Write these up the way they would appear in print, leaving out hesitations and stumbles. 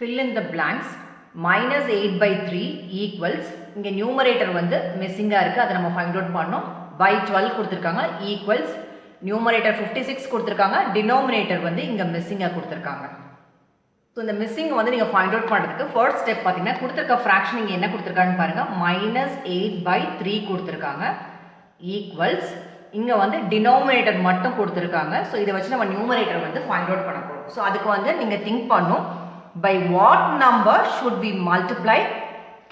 fill in the blanks. minus 8 by 3 equals இங்கே numerator வந்து மிஸ்ஸிங்காக இருக்குது, அதை நம்ம ஃபைண்ட் அவுட் பண்ணோம். by 12 கொடுத்துருக்காங்க ஈக்குவல்ஸ் numerator 56 கொடுத்துருக்காங்க, டினோமினேட்டர் வந்து இங்கே மிஸ்ஸிங்காக கொடுத்துருக்காங்க. ஸோ இந்த மிஸ்ஸிங் வந்து நீங்கள் ஃபைண்ட் அவுட் பண்ணுறதுக்கு ஃபர்ஸ்ட் ஸ்டெப் பார்த்தீங்கன்னா கொடுத்துருக்க ஃப்ராக்ஷன் இங்கே என்ன கொடுத்துருக்காங்கன்னு பாருங்கள். minus 8 by 3 கொடுத்துருக்காங்க ஈக்குவல்ஸ் இங்கே வந்து டினோமினேட்டர் மட்டும் கொடுத்துருக்காங்க. ஸோ இதை வச்சு நம்ம நியூமரேட்டர் வந்து ஃபைண்ட் அவுட் பண்ண போகிறோம். ஸோ அதுக்கு வந்து நீங்கள் திங்க் பண்ணும், by what number should we multiply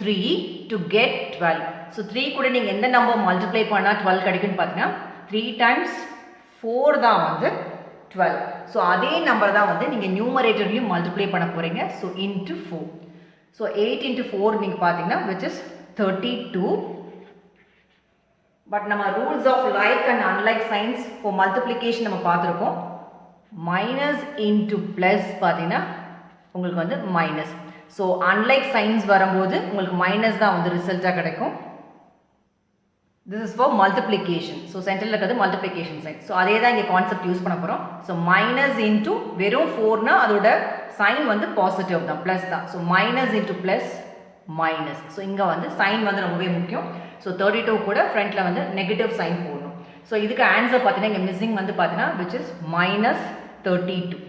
3 to get 12? So 3 கூட நீங்கள் எந்த நம்பர் மல்டிப்ளை பண்ணால் 12 கிடைக்குன்னு பார்த்தீங்கன்னா 3 times 4 தான் வந்து 12. ஸோ அதே நம்பர் தான் வந்து நீங்கள் நியூமரேட்டர்லையும் மல்டிப்ளை பண்ண போகிறீங்க. So into 4. ஸோ 8 into 4 நீங்கள் பார்த்தீங்கன்னா which is 32. பட் நம்ம rules of like and unlike signs for multiplication நம்ம பார்த்துருக்கோம். மைனஸ் இன்ட்டு ப்ளஸ் பார்த்தீங்கன்னா உங்களுக்கு வந்து மைனஸ். ஸோ அன்லைக் சைன்ஸ் வரும்போது உங்களுக்கு மைனஸ் தான் வந்து ரிசல்ட்டாக கிடைக்கும். This is for multiplication. So சென்டரில் இருக்கிறது மல்டிப்ளிகேஷன் சைன். ஸோ அதே தான் இங்கே கான்செப்ட் யூஸ் பண்ண போகிறோம். ஸோ மைனஸ் இன்ட்டு வெறும் 4னா அதோட சைன் வந்து பாசிட்டிவ் தான், ப்ளஸ் தான். So minus into plus minus. So இங்கே வந்து சைன் வந்து ரொம்பவே முக்கியம். ஸோ 32 கூட ஃப்ரண்ட்டில் வந்து நெகட்டிவ் சைன் போடணும். ஸோ இதுக்கு ஆன்சர் பார்த்தீங்கன்னா இங்கே மிஸ்ஸிங் வந்து பார்த்தீங்கன்னா விச் இஸ் minus 32.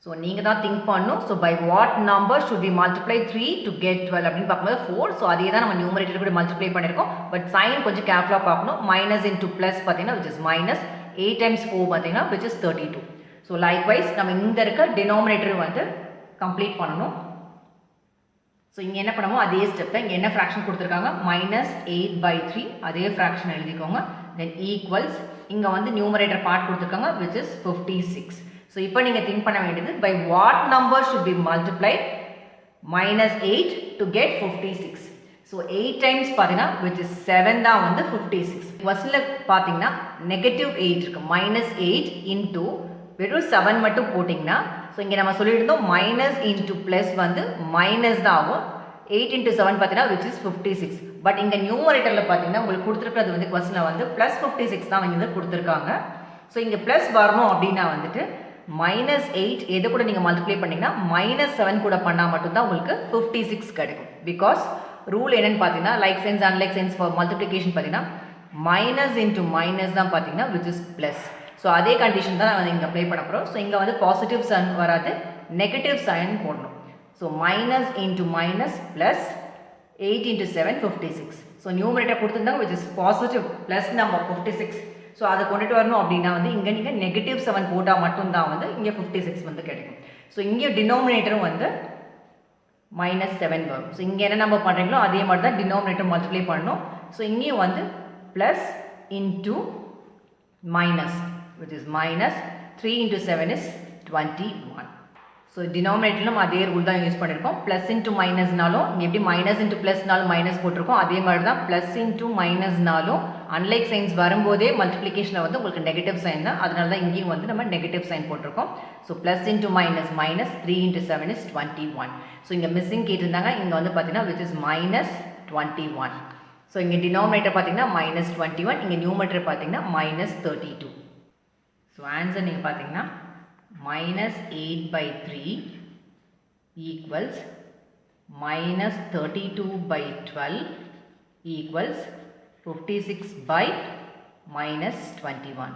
ஸோ நீங்கள் தான் திங்க் பண்ணணும். So by what number should we multiply 3 to get 12 அப்படின்னு பார்க்கும்போது 4. ஸோ அதே தான் நம்ம நியூமரேட்டர் கூட மல்டிப்ளை பண்ணியிருக்கோம். பட் சைன் கொஞ்சம் கேர்ஃபுல்லாக பார்க்கணும். மைனஸ் இன்ட்டு ப்ளஸ் பார்த்தீங்கன்னா விச் இஸ் மைனஸ் 8 times 4 பார்த்தீங்கன்னா விச் இஸ் 32. ஸோ லைக்வைஸ் நம்ம இந்த இருக்க டினாமினேட்டர் வந்து கம்ப்ளீட் பண்ணணும். ஸோ இங்கே என்ன பண்ணுவோம் அதே ஸ்டெப் தான். இங்கே என்ன ஃப்ராக்ஷன் கொடுத்துருக்காங்க minus 8 by 3 அதே ஃப்ராக்ஷன் எழுதிக்கோங்க. தென் ஈக்குவல்ஸ் இங்கே வந்து நியூமரேட்டர் பார்ட் கொடுத்துருக்காங்க which is 56. ஸோ இப்போ நீங்கள் திங்க் பண்ண வேண்டியது by what number should be multiplied minus 8 to get 56. So 8 times பார்த்தீங்கன்னா which is 7 தான் வந்து 56. ஃபர்ஸ்ட்டில் பார்த்தீங்கன்னா நெகட்டிவ் 8 இருக்குது, minus 8 into வெறும் 7 மட்டும் போட்டிங்கன்னா. ஸோ இங்கே நம்ம சொல்லிட்டு இருந்தோம் மைனஸ் இன்ட்டு ப்ளஸ் வந்து மைனஸ் தான் ஆகும். 8 into 7 பார்த்தீங்கன்னா விச் இஸ் 56. பட் இங்கே நியூமரேட்டரில் பார்த்தீங்கன்னா உங்களுக்கு கொடுத்துருக்கிறது வந்து கொஸ்டினில் வந்து ப்ளஸ் 56 தான் வந்து கொடுத்துருக்காங்க. ஸோ இங்கே ப்ளஸ் வரணும் அப்படின்னா வந்துட்டு minus 8 எது கூட நீங்கள் மல்டிப்ளை பண்ணிங்கன்னா minus 7 கூட பண்ணால் மட்டும்தான் உங்களுக்கு 56 கிடைக்கும். பிகாஸ் ரூல் என்னென்னு பார்த்தீங்கன்னா like signs unlike signs for multiplication பார்த்தீங்கன்னா மைனஸ் இன்ட்டு மைனஸ் தான் பார்த்தீங்கன்னா விச் இஸ் ப்ளஸ். ஸோ அதே கண்டிஷன் தான் நான் இங்கே அப்ளை பண்ண போகிறோம். ஸோ இங்கே வந்து பாசிட்டிவ் சைன் வராது, நெகட்டிவ் சைன் போடணும். So minus into minus plus 8 into 7 56. So numerator கொடுத்துருந்தாங்க which is positive plus number 56. So அதை கொண்டுட்டு வரணும் அப்படின்னா வந்து இங்கே நீங்கள் நெகட்டிவ் 7 போட்டால் மட்டும்தான் வந்து இங்கே 56 வந்து கிடைக்கும். ஸோ இங்கே டினோமினேட்டரும் வந்து -7 வரும். ஸோ இங்கே என்ன நம்ம பண்ணுறீங்களோ அதே மாதிரி தான் டினோமினேட்டர் மல்டிப்ளை பண்ணணும். ஸோ இங்கேயும் வந்து plus into minus which is minus 3 into 7 is 21. So டினாமினேட்டரிலும் அதே ரூல் தான் யூஸ் பண்ணியிருக்கோம். ப்ளஸ் இன்ட்டு மைனஸ்னாலும் இங்கே எப்படி மைனஸ் இன்ட்டு ப்ளஸ்னாலும் மைனஸ் போட்டிருக்கோம், அதே மாதிரி தான் ப்ளஸ் இன்ட்டு மைனஸ்னாலும் அன்லைக் சைன்ஸ் வரும்போதே மல்டிப்ளிகேஷனில் வந்து உங்களுக்கு நெகட்டிவ் சைன் தான். அதனால தான் இங்கேயும் வந்து நம்ம நெகட்டிவ் சைன் போட்டிருக்கோம். So plus into minus minus 3 into 7 is 21. So இங்கே மிஸ்ஸிங் கேட்டிருந்தாங்க, இங்கே வந்து பார்த்தீங்கன்னா which is -21. ஸோ இங்கே டினாமினேட்டர் பார்த்தீங்கன்னா -21, இங்கே நியூமரேட்டர் பார்த்தீங்கன்னா -32. ஸோ ஆன்சர் நீங்கள் பார்த்தீங்கன்னா minus 8 by 3 equals minus 32 by 12 equals 56 by minus 21.